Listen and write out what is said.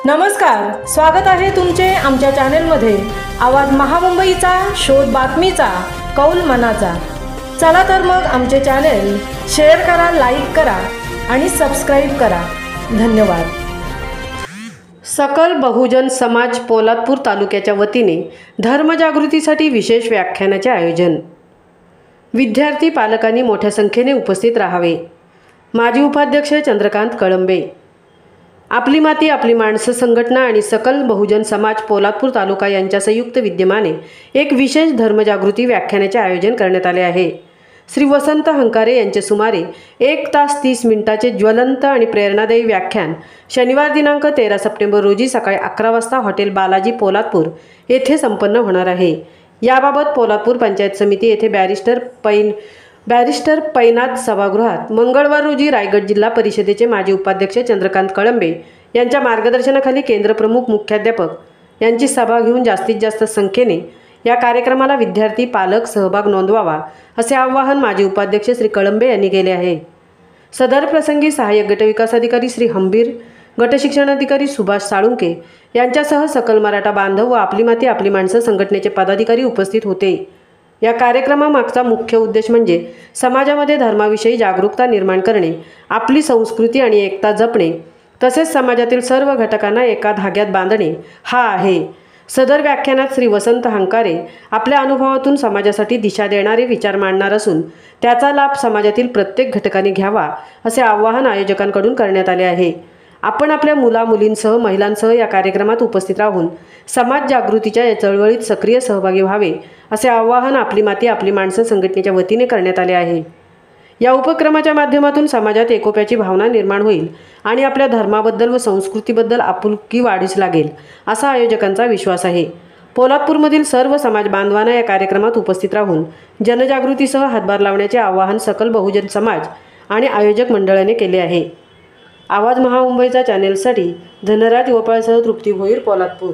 नमस्कार, स्वागत आहे तुमचे आमच्या चॅनलमध्ये। आवाज महामुंबईचा, शोध बातमीचा, कौल मनाचा। चला तर मग आमचे चॅनल शेअर करा, लाईक करा आणि सबस्क्राइब करा। धन्यवाद। सकल बहुजन समाज पोलादपूर तालुक्याच्या वतीने धर्मजागृतीसाठी विशेष व्याख्यानाचे आयोजन। विद्यार्थी पालकांनी मोठ्या संख्येने उपस्थित राहावे। माजी उपाध्यक्ष चंद्रकांत कळंबे। आपली माती आपली माणसं संघटना आणि सकल बहुजन समाज पोलादपूर तालुका यांच्या संयुक्त विद्यमाने एक विशेष धर्मजागृती व्याख्यानाचे आयोजन करण्यात आले आहे। श्री वसंत हंकारे यांचे सुमारे 1 तास 30 मिनिटाचे ज्वलंत आणि प्रेरणादायी व्याख्यान शनिवार दिनांक 13 सप्टेंबर रोजी सकाळी 11 वाजता हॉटेल बालाजी पोलादपूर येथे संपन्न होणार आहे। याबाबत पोलादपूर पंचायत समिती येथे बॅरिस्टर पैनात सभागृहात मंगळवार रोजी रायगड जिल्हा परिषदेचे माजी उपाध्यक्ष चंद्रकांत कळंबे यांच्या मार्गदर्शनाखाली केंद्रप्रमुख मुख्याध्यापक यांची सभा घेऊन जास्तीत जास्त संख्येने या कार्यक्रमाला विद्यार्थी पालक सहभाग नोंदवावा असे आवाहन माजी उपाध्यक्ष श्री कळंबे यांनी केले आहे। सदर प्रसंगी सहाय्यक गटविकास अधिकारी श्री हंबीर, गटशिक्षणाधिकारी सुभाष साळुंके यांच्यासह सकल मराठा बांधव व आपली माती आपली माणसं संघटनेचे पदाधिकारी उपस्थित होते। या कार्यक्रमामागचा मुख्य उद्देश म्हणजे समाजामध्ये धर्माविषयी जागरूकता निर्माण करणे, आपली संस्कृती आणि एकता जपणे, तसेच समाजातील सर्व घटकांना एका धाग्यात बांधणे हा आहे। सदर व्याख्यानात श्री वसंत हंकारे आपल्या अनुभवातून समाजासाठी दिशा देणारे विचार मांडणार असून त्याचा लाभ समाजातील प्रत्येक घटकाने घ्यावा असे आवाहन आयोजकांकडून करण्यात आले आहे। आपण आपल्या मुला-मुलींसह महिलांसह या कार्यक्रमात उपस्थित राहून समाज जागृतीच्या या चळवळीत सक्रिय सहभागी व्हावे असे आवाहन आपली माती आपली माणसं संघटनेच्या वतीने करण्यात आले आहे। या उपक्रमाच्या माध्यमातून समाजात एकोप्याची भावना निर्माण होईल आणि आपल्या धर्माबद्दल व संस्कृतीबद्दल आपुलकी वाढीस लागेल असा आयोजकांचा विश्वास आहे। पोलादपूरमधील सर्व समाज बांधवांना या कार्यक्रमात उपस्थित राहून जनजागृतीसह हातभार लावण्याचे आवाहन सकल बहुजन समाज आणि आयोजक मंडळाने केले आहे। आवाज महामुंबईचा चॅनेलसाठी धनराज गोपाळसह तृप्ती भोईर, पोलादपूर।